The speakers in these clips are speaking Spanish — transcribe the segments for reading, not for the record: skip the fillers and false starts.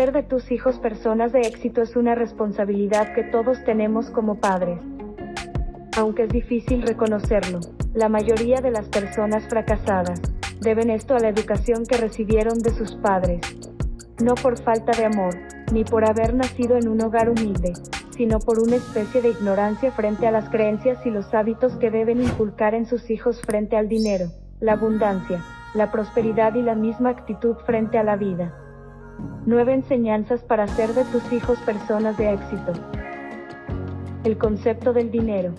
Hacer de tus hijos personas de éxito es una responsabilidad que todos tenemos como padres. Aunque es difícil reconocerlo, la mayoría de las personas fracasadas deben esto a la educación que recibieron de sus padres. No por falta de amor, ni por haber nacido en un hogar humilde, sino por una especie de ignorancia frente a las creencias y los hábitos que deben inculcar en sus hijos frente al dinero, la abundancia, la prosperidad y la misma actitud frente a la vida. 9 enseñanzas para hacer de tus hijos personas de éxito. El concepto del dinero.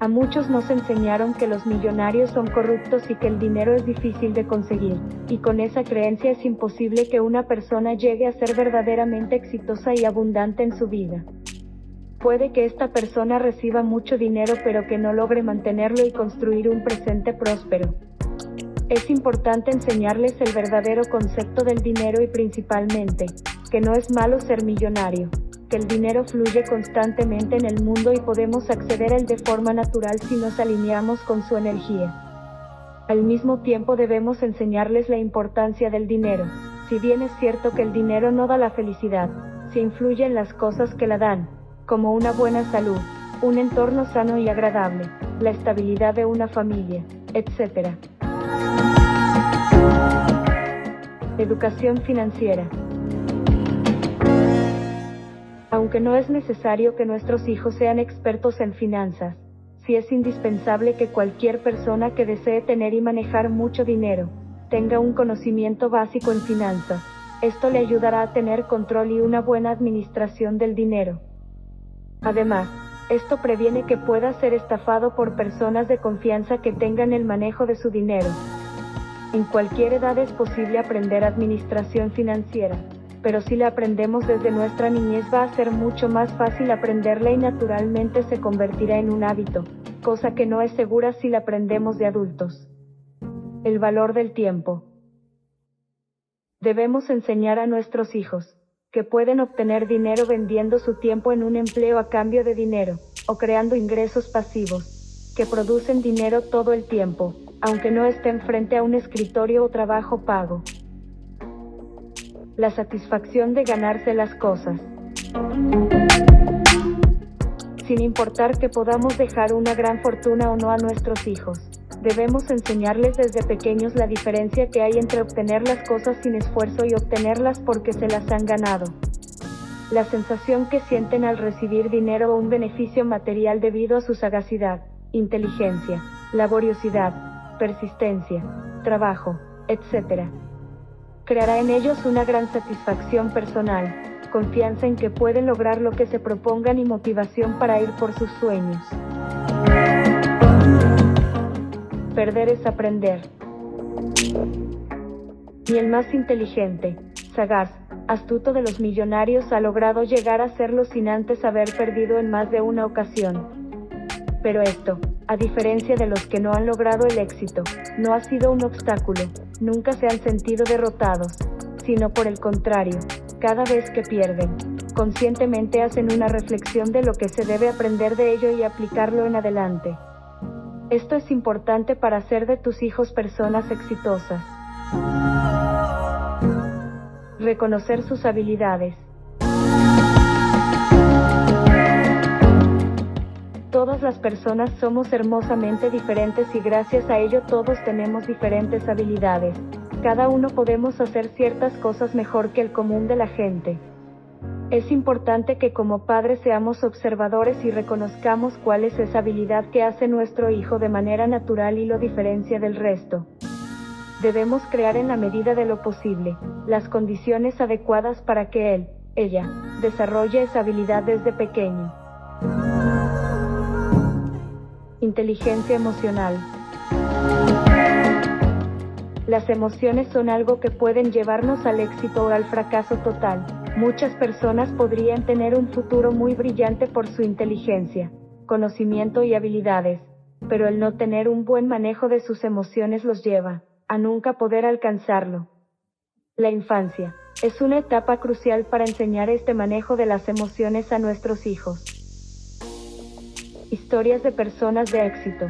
A muchos nos enseñaron que los millonarios son corruptos y que el dinero es difícil de conseguir, y con esa creencia es imposible que una persona llegue a ser verdaderamente exitosa y abundante en su vida. Puede que esta persona reciba mucho dinero pero que no logre mantenerlo y construir un presente próspero. Es importante enseñarles el verdadero concepto del dinero y principalmente, que no es malo ser millonario, que el dinero fluye constantemente en el mundo y podemos acceder a él de forma natural si nos alineamos con su energía. Al mismo tiempo debemos enseñarles la importancia del dinero. Si bien es cierto que el dinero no da la felicidad, sí influye en las cosas que la dan, como una buena salud, un entorno sano y agradable, la estabilidad de una familia, etc. Educación financiera. Aunque no es necesario que nuestros hijos sean expertos en finanzas, sí es indispensable que cualquier persona que desee tener y manejar mucho dinero, tenga un conocimiento básico en finanzas. Esto le ayudará a tener control y una buena administración del dinero. Además, esto previene que pueda ser estafado por personas de confianza que tengan el manejo de su dinero. En cualquier edad es posible aprender administración financiera, pero si la aprendemos desde nuestra niñez va a ser mucho más fácil aprenderla y naturalmente se convertirá en un hábito, cosa que no es segura si la aprendemos de adultos. El valor del tiempo. Debemos enseñar a nuestros hijos que pueden obtener dinero vendiendo su tiempo en un empleo a cambio de dinero, o creando ingresos pasivos, que producen dinero todo el tiempo, aunque no estén frente a un escritorio o trabajo pago. La satisfacción de ganarse las cosas. Sin importar que podamos dejar una gran fortuna o no a nuestros hijos, debemos enseñarles desde pequeños la diferencia que hay entre obtener las cosas sin esfuerzo y obtenerlas porque se las han ganado. La sensación que sienten al recibir dinero o un beneficio material debido a su sagacidad, inteligencia, laboriosidad, persistencia, trabajo, etc. Creará en ellos una gran satisfacción personal, confianza en que pueden lograr lo que se propongan y motivación para ir por sus sueños. Perder es aprender. Ni el más inteligente, sagaz, astuto de los millonarios ha logrado llegar a serlo sin antes haber perdido en más de una ocasión. Pero esto, a diferencia de los que no han logrado el éxito, no ha sido un obstáculo, nunca se han sentido derrotados, sino por el contrario, cada vez que pierden, conscientemente hacen una reflexión de lo que se debe aprender de ello y aplicarlo en adelante. Esto es importante para hacer de tus hijos personas exitosas. Reconocer sus habilidades. Todas las personas somos hermosamente diferentes y gracias a ello todos tenemos diferentes habilidades. Cada uno podemos hacer ciertas cosas mejor que el común de la gente. Es importante que como padres seamos observadores y reconozcamos cuál es esa habilidad que hace nuestro hijo de manera natural y lo diferencia del resto. Debemos crear en la medida de lo posible las condiciones adecuadas para que ella, desarrolle esa habilidad desde pequeño. Inteligencia emocional. Las emociones son algo que pueden llevarnos al éxito o al fracaso total. Muchas personas podrían tener un futuro muy brillante por su inteligencia, conocimiento y habilidades, pero el no tener un buen manejo de sus emociones los lleva a nunca poder alcanzarlo. La infancia es una etapa crucial para enseñar este manejo de las emociones a nuestros hijos. Historias de personas de éxito.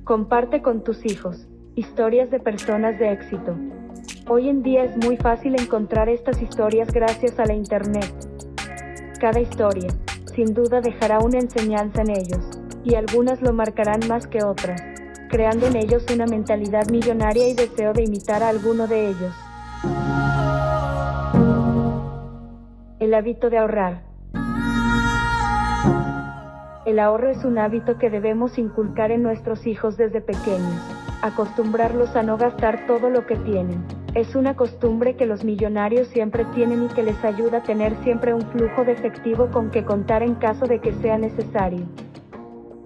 Comparte con tus hijos historias de personas de éxito. Hoy en día es muy fácil encontrar estas historias gracias a la Internet. Cada historia, sin duda, dejará una enseñanza en ellos, y algunas lo marcarán más que otras, creando en ellos una mentalidad millonaria y deseo de imitar a alguno de ellos. El hábito de ahorrar. El ahorro es un hábito que debemos inculcar en nuestros hijos desde pequeños, acostumbrarlos a no gastar todo lo que tienen. Es una costumbre que los millonarios siempre tienen y que les ayuda a tener siempre un flujo de efectivo con que contar en caso de que sea necesario.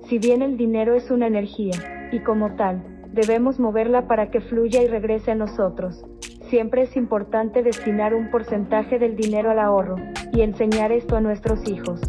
Si bien el dinero es una energía, y como tal, debemos moverla para que fluya y regrese a nosotros, siempre es importante destinar un porcentaje del dinero al ahorro, y enseñar esto a nuestros hijos.